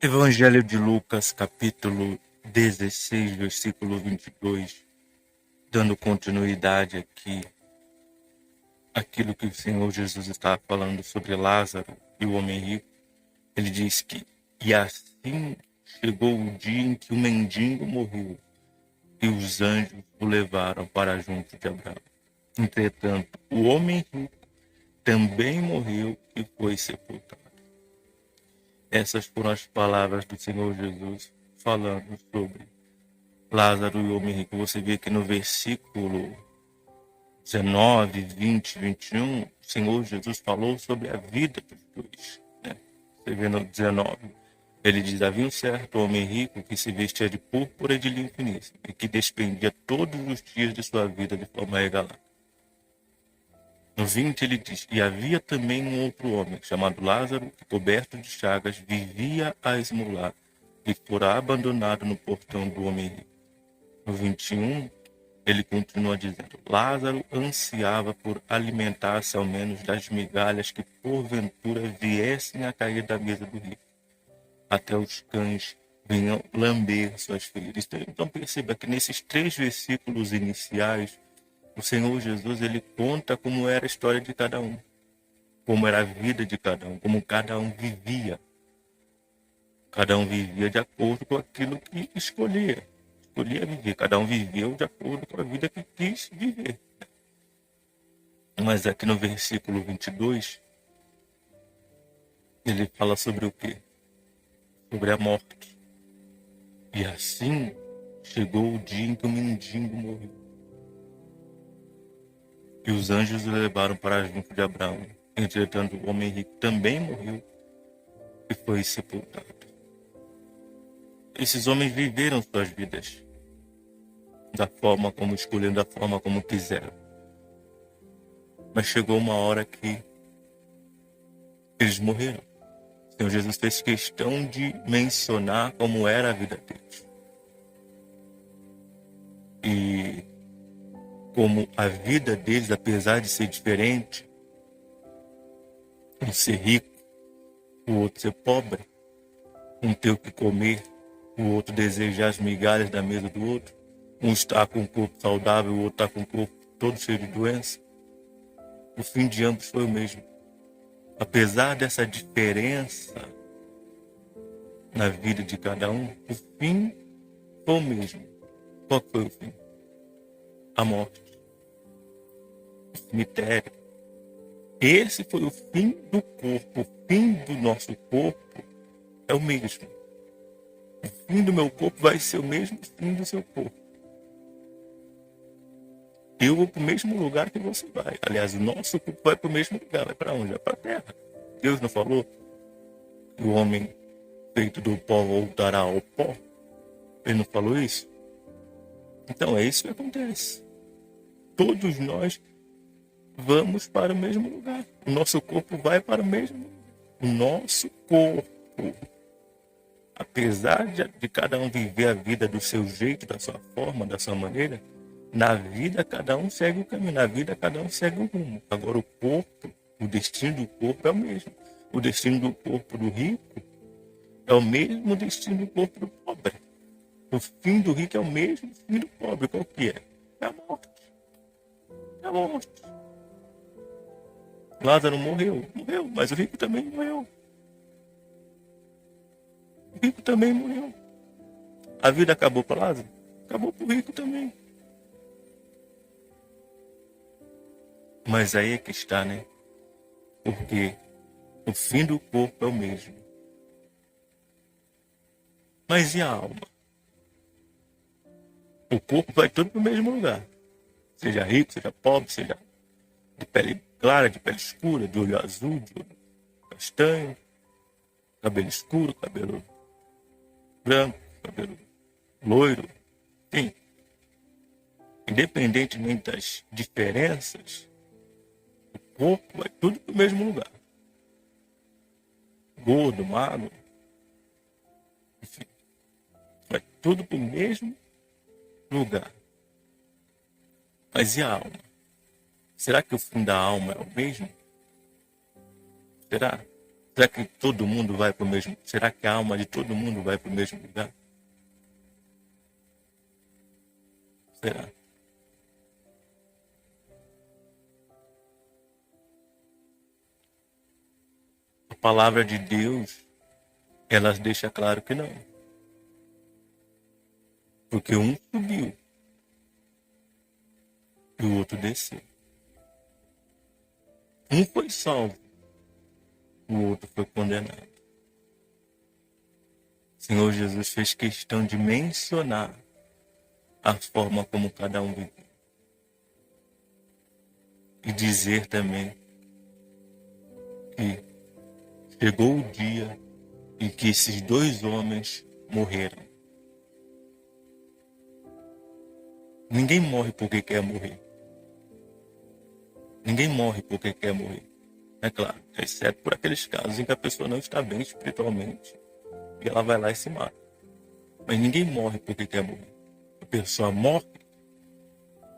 Evangelho de Lucas, capítulo 16, versículo 22, dando continuidade aqui àquilo que o Senhor Jesus estava falando sobre Lázaro e o homem rico. Ele diz que, e assim chegou o dia em que o mendigo morreu, e os anjos o levaram para junto de Abraão. Entretanto, o homem rico também morreu e foi sepultado. Essas foram as palavras do Senhor Jesus falando sobre Lázaro e o homem rico. Você vê que no versículo 19, 20, 21, o Senhor Jesus falou sobre a vida dos dois. Né? Você vê no 19, ele diz: havia um certo homem rico que se vestia de púrpura e de linho finíssimo, e que despendia todos os dias de sua vida de forma regalada. No 20 ele diz: e havia também um outro homem, chamado Lázaro, que coberto de chagas vivia a esmolar, e fora abandonado no portão do homem rico. No 21, ele continua dizendo: Lázaro ansiava por alimentar-se ao menos das migalhas que porventura viessem a cair da mesa do rico. Até os cães venham lamber suas feridas. Então perceba que nesses 3 versículos iniciais, o Senhor Jesus ele conta como era a história de cada um, como era a vida de cada um, como cada um vivia. Cada um vivia de acordo com aquilo que escolhia viver. Cada um viveu de acordo com a vida que quis viver. Mas aqui no versículo 22, ele fala sobre o quê? Sobre a morte. E assim chegou o dia em que o mendigo morreu. E os anjos o levaram para junto de Abraão. Entretanto, o homem rico também morreu e foi sepultado. Esses homens viveram suas vidas da forma como escolheram, da forma como quiseram. Mas chegou uma hora que eles morreram. O Senhor Jesus fez questão de mencionar como era a vida deles. E como a vida deles, apesar de ser diferente, um ser rico, o outro ser pobre, um ter o que comer, o outro desejar as migalhas da mesa do outro, um está com um corpo saudável, o outro está com um corpo todo cheio de doença, o fim de ambos foi o mesmo. Apesar dessa diferença na vida de cada um, o fim foi o mesmo. Qual foi o fim? A morte. O cemitério. Esse foi o fim do corpo. O fim do nosso corpo é o mesmo. O fim do meu corpo vai ser o mesmo fim do seu corpo. Eu vou para o mesmo lugar que você vai. Aliás, o nosso corpo vai para o mesmo lugar. Vai para onde? Vai para a terra. Deus não falou que o homem feito do pó voltará ao pó? Ele não falou isso? Então é isso que acontece. Todos nós vamos para o mesmo lugar. O nosso corpo vai para o mesmo lugar. O nosso corpo, apesar de cada um viver a vida do seu jeito, da sua forma, da sua maneira, na vida cada um segue o caminho, na vida cada um segue o rumo. Agora o corpo, o destino do corpo é o mesmo. O destino do corpo do rico é o mesmo destino do corpo do pobre. O fim do rico é o mesmo fim do pobre. Qual que é? É a morte. É a morte. Lázaro morreu, mas o rico também morreu. O rico também morreu. A vida acabou para Lázaro? Acabou para o rico também. Mas aí é que está, né? Porque o fim do corpo é o mesmo. Mas e a alma? O corpo vai todo para o mesmo lugar. Seja rico, seja pobre, seja de pele clara, de pele escura, de olho azul, de olho castanho, cabelo escuro, cabelo branco, cabelo loiro. Enfim, independentemente das diferenças, o corpo vai tudo para o mesmo lugar. Gordo, magro, enfim, vai tudo para o mesmo lugar. Mas e a alma? Será que o fim da alma é o mesmo? Será? Será que todo mundo vai para o mesmo? Será que a alma de todo mundo vai para o mesmo lugar? Será? A palavra de Deus, ela deixa claro que não. Porque um subiu e o outro desceu. Um foi salvo, o outro foi condenado. O Senhor Jesus fez questão de mencionar a forma como cada um viveu. E dizer também que chegou o dia em que esses dois homens morreram. Ninguém morre porque quer morrer. Ninguém morre porque quer morrer. É claro, exceto por aqueles casos em que a pessoa não está bem espiritualmente e ela vai lá e se mata. Mas ninguém morre porque quer morrer. A pessoa morre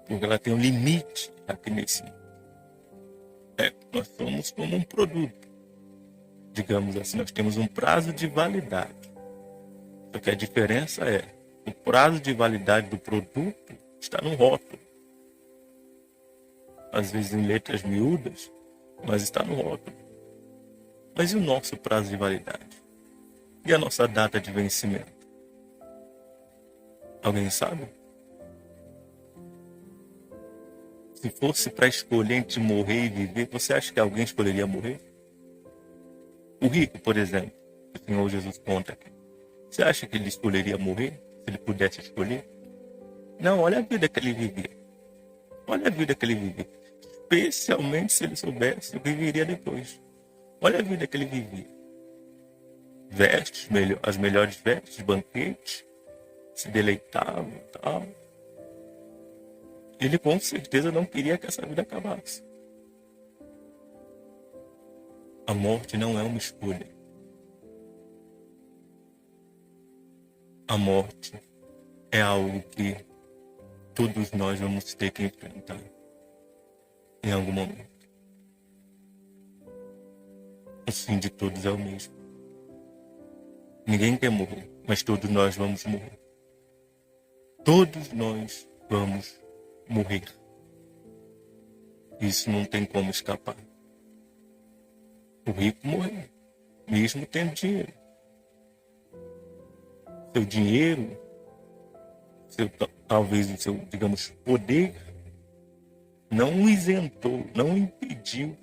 porque ela tem um limite aqui nesse mundo. Nós somos como um produto. Digamos assim, nós temos um prazo de validade. Só que a diferença é, o prazo de validade do produto está no rótulo. Às vezes em letras miúdas, mas está no rótulo. Mas e o nosso prazo de validade? E a nossa data de vencimento? Alguém sabe? Se fosse para escolher entre morrer e viver, você acha que alguém escolheria morrer? O rico, por exemplo, que o Senhor Jesus conta aqui. Você acha que ele escolheria morrer, se ele pudesse escolher? Não, olha a vida que ele vivia. Olha a vida que ele vivia. Especialmente se ele soubesse o que viria depois. Olha a vida que ele vivia. Vestes, as melhores vestes, banquetes, se deleitava e tal. Ele com certeza não queria que essa vida acabasse. A morte não é uma escolha. A morte é algo que todos nós vamos ter que enfrentar em algum momento. O fim de todos é o mesmo. Ninguém quer morrer, mas todos nós vamos morrer. Todos nós vamos morrer. Isso não tem como escapar. O rico morreu, mesmo tendo dinheiro. Seu dinheiro, talvez o seu, digamos, poder, não o isentou, não o impediu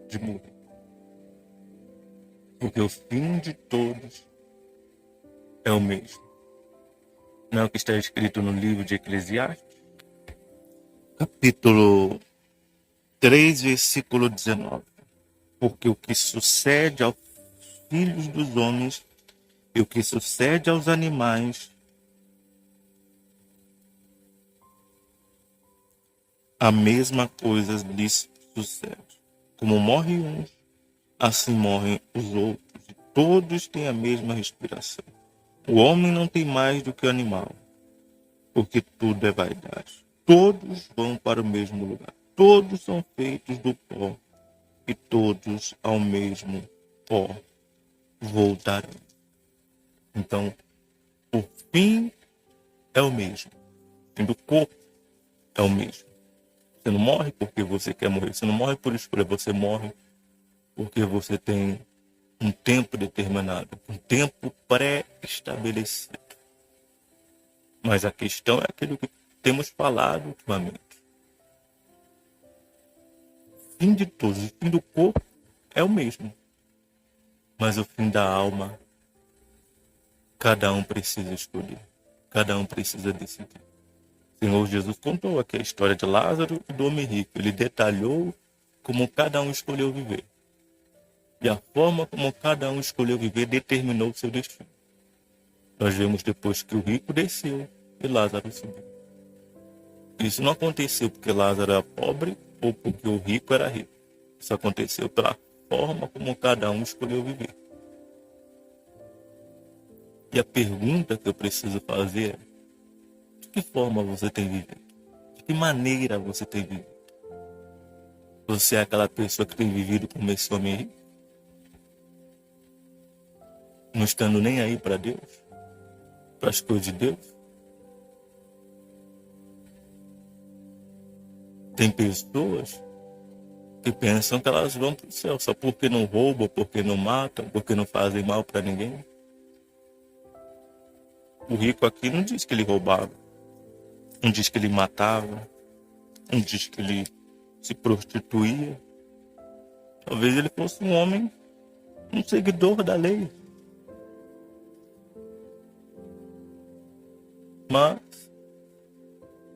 de morrer. Porque o fim de todos é o mesmo. Não é o que está escrito no livro de Eclesiastes? Capítulo 3, versículo 19. Porque o que sucede aos filhos dos homens e o que sucede aos animais, a mesma coisa lhes sucede. Como morre um, assim morrem os outros. E todos têm a mesma respiração. O homem não tem mais do que o animal, porque tudo é vaidade. Todos vão para o mesmo lugar. Todos são feitos do pó, e todos ao mesmo pó voltarão. Então, o fim é o mesmo. O fim do corpo é o mesmo. Você não morre porque você quer morrer. Você não morre por escolha. Você morre porque você tem um tempo determinado, um tempo pré-estabelecido. Mas a questão é aquilo que temos falado ultimamente. O fim de todos, o fim do corpo é o mesmo. Mas o fim da alma, cada um precisa escolher. Cada um precisa decidir. O Senhor Jesus contou aqui a história de Lázaro e do homem rico. Ele detalhou como cada um escolheu viver. E a forma como cada um escolheu viver determinou o seu destino. Nós vemos depois que o rico desceu e Lázaro subiu. Isso não aconteceu porque Lázaro era pobre ou porque o rico era rico. Isso aconteceu pela forma como cada um escolheu viver. E a pergunta que eu preciso fazer é: de que forma você tem vivido? De que maneira você tem vivido? Você é aquela pessoa que tem vivido como esse homem rico? não estando nem aí para Deus, para as coisas de Deus. Tem pessoas que pensam que elas vão para o céu só porque não roubam, porque não matam, porque não fazem mal para ninguém. O rico aqui não diz que ele roubava, não diz que ele matava, não diz que ele se prostituía. Talvez ele fosse um homem, um seguidor da lei. Mas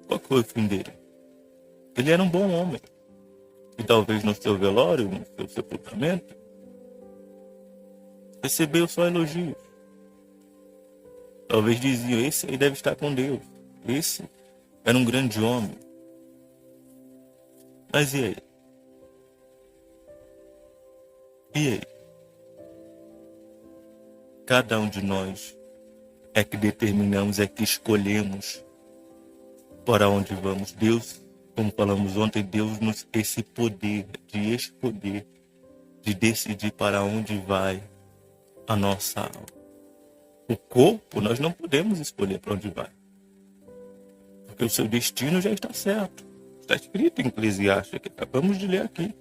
qual foi o fim dele? Ele era um bom homem. E talvez no seu velório, no seu sepultamento, recebeu só elogios. Talvez diziam, esse aí deve estar com Deus. Esse era um grande homem. Mas e aí? E aí? Cada um de nós é que determinamos, é que escolhemos para onde vamos. Deus, como falamos ontem, Deus nos esse poder de escolher, de decidir para onde vai a nossa alma. O corpo, nós não podemos escolher para onde vai. Porque o seu destino já está certo. Está escrito em Eclesiastes, que acabamos de ler aqui.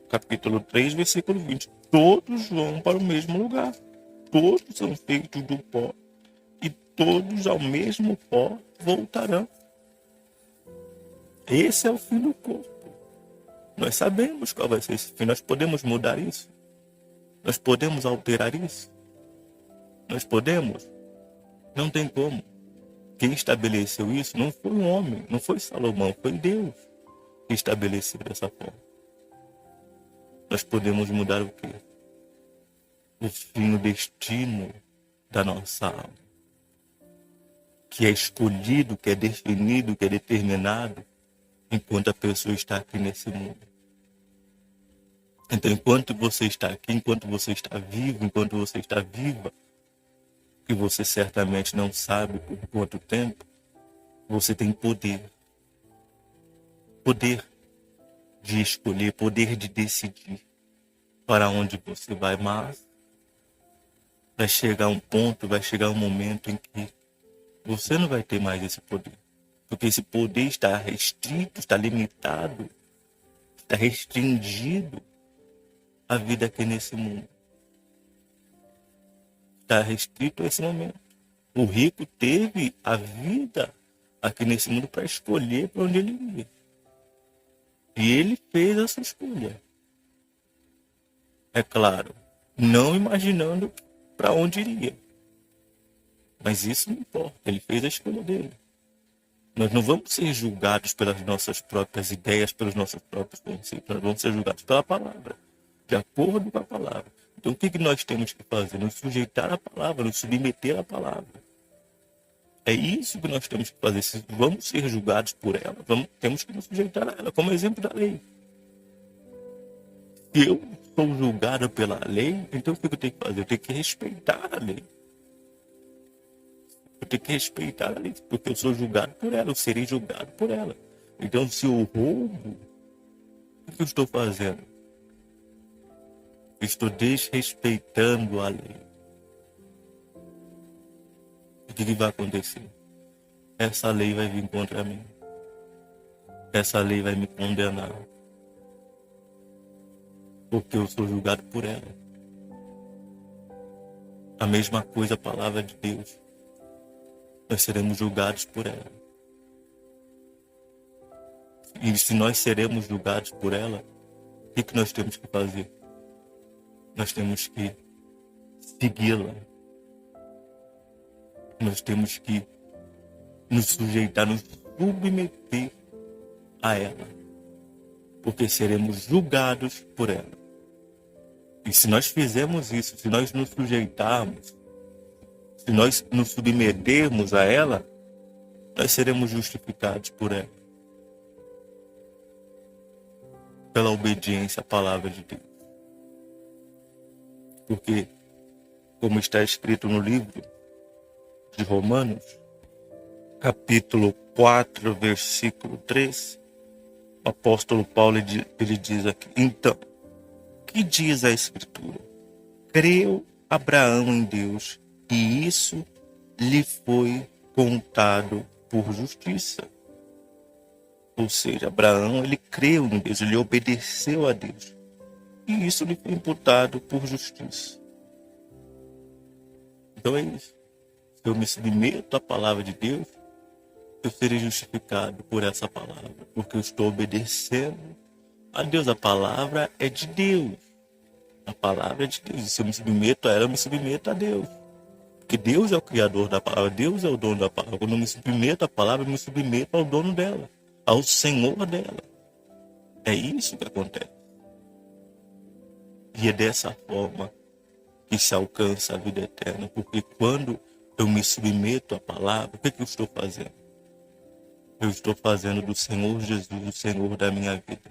Capítulo 3, versículo 20. Todos vão para o mesmo lugar. Todos são feitos do pó. E todos ao mesmo pó voltarão. Esse é o fim do corpo. Nós sabemos qual vai ser esse fim. Nós podemos mudar isso. Nós podemos alterar isso. Nós podemos. Não tem como. Quem estabeleceu isso não foi um homem, não foi Salomão, foi Deus que estabeleceu dessa forma. Nós podemos mudar o quê? O fim, o destino da nossa alma. Que é escolhido, que é definido, que é determinado enquanto a pessoa está aqui nesse mundo. Então, enquanto você está aqui, enquanto você está vivo, enquanto você está viva, que você certamente não sabe por quanto tempo, você tem poder. Poder de escolher, poder de decidir para onde você vai, mas vai chegar um ponto, vai chegar um momento em que você não vai ter mais esse poder. Porque esse poder está restrito, está limitado, está restringido à vida aqui nesse mundo. Está restrito a esse momento. O rico teve a vida aqui nesse mundo para escolher para onde ele ia. E ele fez essa escolha. É claro, não imaginando para onde iria. Mas isso não importa, ele fez a escolha dele. Nós não vamos ser julgados pelas nossas próprias ideias, pelos nossos próprios conceitos. Nós vamos ser julgados pela palavra, de acordo com a palavra. Então, o que nós temos que fazer? Nos sujeitar à palavra, nos submeter à palavra. É isso que nós temos que fazer. Se vamos ser julgados por ela, temos que nos sujeitar a ela, como exemplo da lei. Se eu sou julgado pela lei, então o que eu tenho que fazer? Eu tenho que respeitar a lei. Eu tenho que respeitar a lei, porque eu sou julgado por ela, eu serei julgado por ela. Então, se eu roubo, o que eu estou fazendo? Eu estou desrespeitando a lei. O que vai acontecer? Essa lei vai vir contra mim. Essa lei vai me condenar. Porque eu sou julgado por ela. A mesma coisa a palavra de Deus. Nós seremos julgados por ela. E se nós seremos julgados por ela, o que nós temos que fazer? Nós temos que segui-la. Nós temos que nos sujeitar, nos submeter a ela. Porque seremos julgados por ela. E se nós fizermos isso, se nós nos sujeitarmos, se nós nos submetermos a ela, nós seremos justificados por ela. Pela obediência à palavra de Deus. Porque, como está escrito no livro de Romanos, capítulo 4, versículo 3, o apóstolo Paulo ele diz aqui: então, que diz a Escritura? Creu Abraão em Deus e isso lhe foi contado por justiça. Ou seja, Abraão, ele creu em Deus, ele obedeceu a Deus. E isso lhe foi imputado por justiça. Então é isso. Se eu me submeto à palavra de Deus, eu serei justificado por essa palavra, porque eu estou obedecendo a Deus. A palavra é de Deus. A palavra é de Deus. E se eu me submeto a ela, eu me submeto a Deus. Porque Deus é o criador da palavra, Deus é o dono da palavra. Quando eu me submeto à palavra, eu me submeto ao dono dela, ao Senhor dela. É isso que acontece. E é dessa forma que se alcança a vida eterna. Porque quando eu me submeto à palavra, o que eu estou fazendo? Eu estou fazendo do Senhor Jesus o Senhor da minha vida.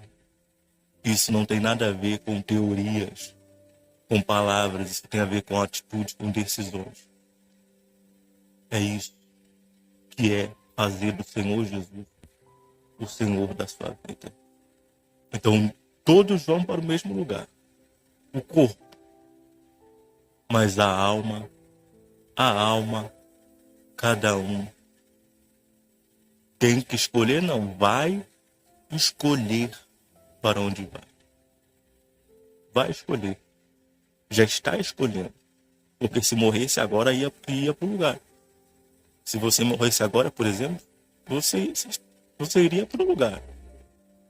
Isso não tem nada a ver com teorias, com palavras. Isso tem a ver com atitude, com decisões. É isso que é fazer do Senhor Jesus o Senhor da sua vida. Então, todos vão para o mesmo lugar. O corpo. Mas a alma, cada um tem que escolher, não, vai escolher para onde vai. Vai escolher. Já está escolhendo. Porque se morresse agora, ia para o lugar. Se você morresse agora, por exemplo, você iria para o lugar.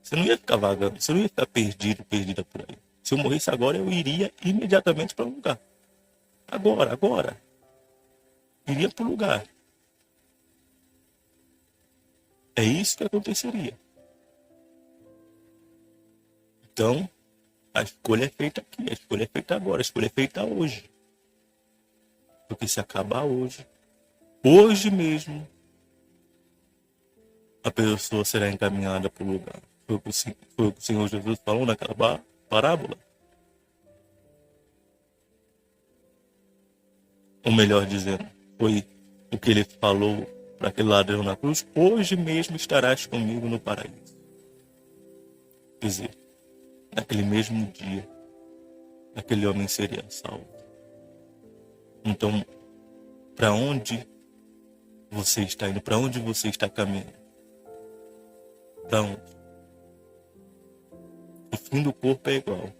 Você não ia ficar vagando, você não ia ficar perdida por aí. Se eu morresse agora, eu iria imediatamente para o lugar. Agora. Iria para o lugar. É isso que aconteceria. Então, a escolha é feita aqui, a escolha é feita agora, a escolha é feita hoje. Porque se acabar hoje mesmo, a pessoa será encaminhada para o lugar. Foi o que o Senhor Jesus falou naquela parábola. Ou melhor dizendo, foi o que ele falou para aquele ladrão na cruz: hoje mesmo estarás comigo no paraíso. Quer dizer, naquele mesmo dia, aquele homem seria salvo. Então, para onde você está indo? Para onde você está caminhando? Para onde? O fim do corpo é igual,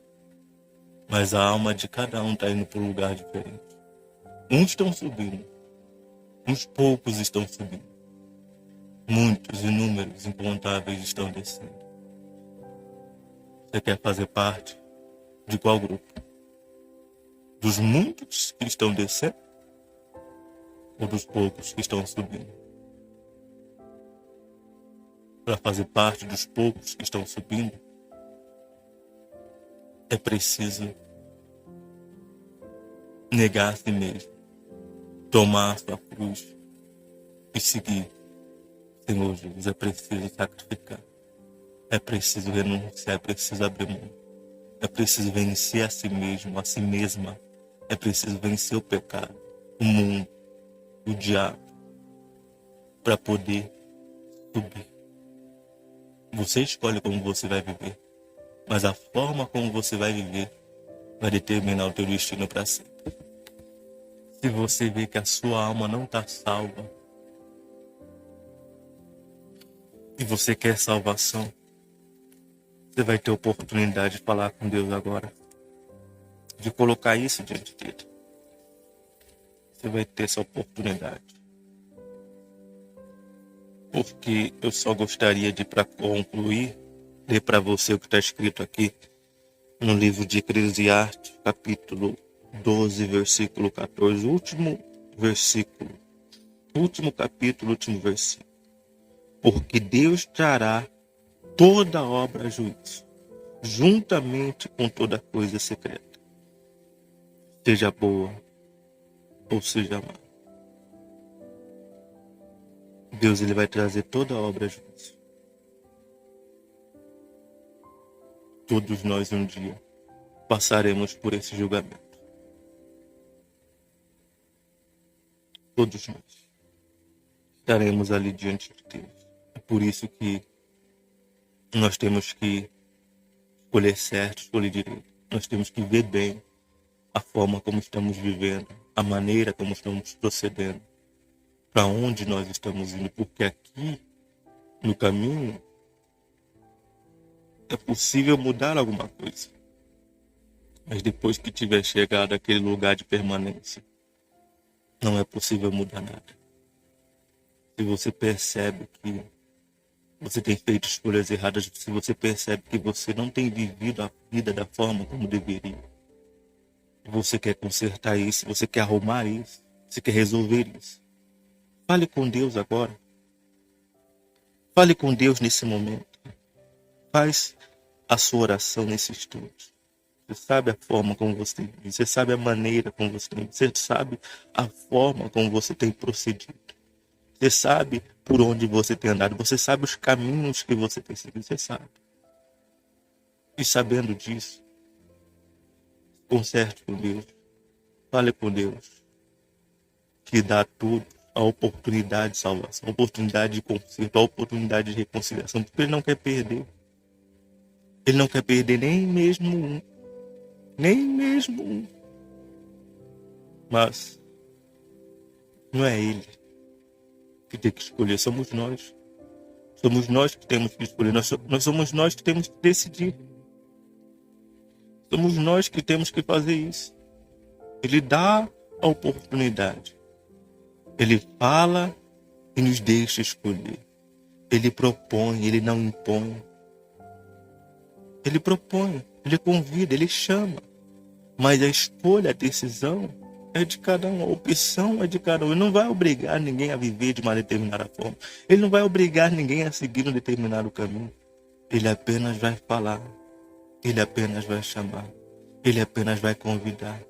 mas a alma de cada um está indo para um lugar diferente. Uns estão subindo, uns poucos estão subindo. Muitos, inúmeros, incontáveis estão descendo. Você quer fazer parte de qual grupo? Dos muitos que estão descendo ou dos poucos que estão subindo? Para fazer parte dos poucos que estão subindo, é preciso negar a si mesmo, tomar a sua cruz e seguir o Senhor Jesus. É preciso sacrificar, é preciso renunciar, é preciso abrir mão, é preciso vencer a si mesmo, a si mesma, é preciso vencer o pecado, o mundo, o diabo, para poder subir. Você escolhe como você vai viver, mas a forma como você vai viver vai determinar o teu destino para sempre. Se você vê que a sua alma não está salva e você quer salvação, você vai ter oportunidade de falar com Deus agora, de colocar isso diante dele. Você vai ter essa oportunidade. Porque eu só gostaria de, para concluir, ler para você o que está escrito aqui no livro de Eclesiastes, capítulo 12, versículo 14, último versículo, último capítulo, último versículo. Porque Deus trará toda obra a juízo, juntamente com toda coisa secreta, seja boa ou seja má. Deus, ele vai trazer toda obra a juízo. Todos nós um dia passaremos por esse julgamento. Todos nós estaremos ali diante de Deus. É por isso que nós temos que escolher certo, escolher direito. Nós temos que ver bem a forma como estamos vivendo, a maneira como estamos procedendo, para onde nós estamos indo, porque aqui, no caminho, é possível mudar alguma coisa. Mas depois que tiver chegado àquele lugar de permanência, não é possível mudar nada. Se você percebe que você tem feito escolhas erradas, se você percebe que você não tem vivido a vida da forma como deveria, você quer consertar isso, você quer arrumar isso, você quer resolver isso, fale com Deus agora. Fale com Deus nesse momento. Faz a sua oração nesse instante. Você sabe a forma como você vive, você sabe a maneira como você tem, você sabe a forma como você tem procedido. Você sabe por onde você tem andado, você sabe os caminhos que você tem seguido, você sabe. E sabendo disso, conserte com Deus, fale com Deus, que dá tudo, a oportunidade de salvação, a oportunidade de conserto, a oportunidade de reconciliação, porque Ele não quer perder. Ele não quer perder nem mesmo um. Nem mesmo um. Mas não é Ele que tem que escolher, somos nós. Somos nós que temos que escolher, nós somos nós que temos que decidir. Somos nós que temos que fazer isso. Ele dá a oportunidade. Ele fala e nos deixa escolher. Ele propõe, ele não impõe. Ele propõe, ele convida, ele chama. Mas a escolha, a decisão é de cada um, a opção é de cada um. Ele não vai obrigar ninguém a viver de uma determinada forma. Ele não vai obrigar ninguém a seguir um determinado caminho. Ele apenas vai falar. Ele apenas vai chamar. Ele apenas vai convidar.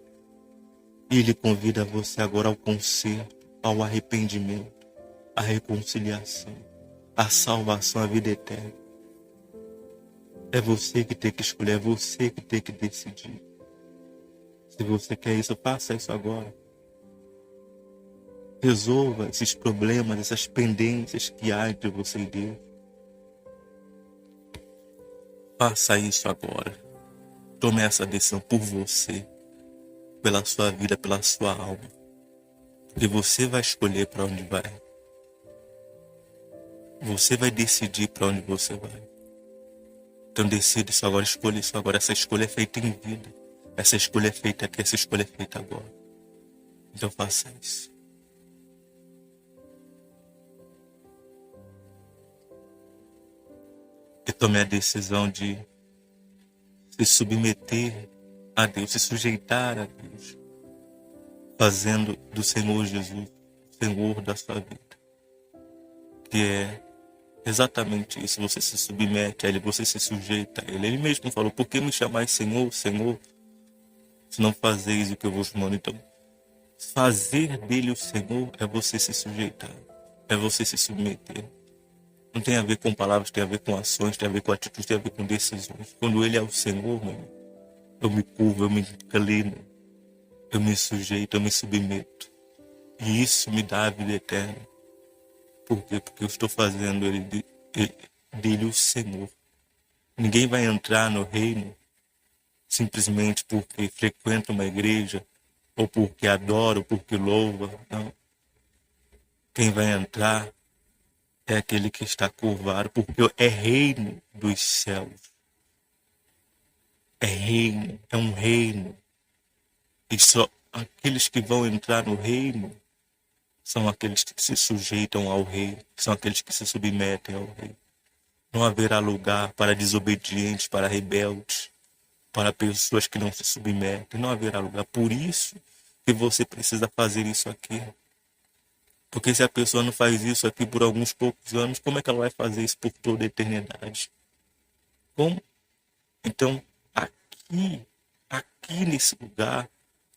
E ele convida você agora ao conserto, ao arrependimento, à reconciliação, à salvação, à vida eterna. É você que tem que escolher, é você que tem que decidir. Se você quer isso, faça isso agora. Resolva esses problemas, essas pendências que há entre você e Deus. Faça isso agora. Tome essa decisão por você, pela sua vida, pela sua alma. Porque você vai escolher para onde vai. Você vai decidir para onde você vai. Então decida isso agora, escolha isso agora. Essa escolha é feita em vida. Essa escolha é feita aqui, essa escolha é feita agora. Então faça isso. E tome a decisão de se submeter a Deus, se sujeitar a Deus, fazendo do Senhor Jesus o Senhor da sua vida. Que é exatamente isso, você se submete a Ele, você se sujeita a Ele. Ele mesmo falou, por que me chamais Senhor, Senhor, se não fazeis o que eu vos mando? Então, fazer dele o Senhor é você se sujeitar, é você se submeter. Não tem a ver com palavras, tem a ver com ações, tem a ver com atitudes, tem a ver com decisões. Quando Ele é o Senhor, meu irmão, eu me curvo, eu me inclino, eu me sujeito, eu me submeto. E isso me dá a vida eterna. Por quê? Porque eu estou fazendo dele o Senhor. Ninguém vai entrar no reino simplesmente porque frequenta uma igreja, ou porque adora, ou porque louva. Não. Quem vai entrar é aquele que está curvado, porque é reino dos céus. É reino, é um reino. E só aqueles que vão entrar no reino são aqueles que se sujeitam ao rei, são aqueles que se submetem ao rei. Não haverá lugar para desobedientes, para rebeldes, para pessoas que não se submetem. Não haverá lugar. Por isso que você precisa fazer isso aqui. Porque se a pessoa não faz isso aqui por alguns poucos anos, como é que ela vai fazer isso por toda a eternidade? Como? Então, aqui nesse lugar,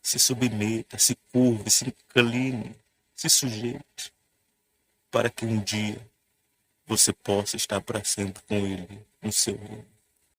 se submeta, se curve, se incline, se sujeite, para que um dia você possa estar para sempre com Ele no seu reino.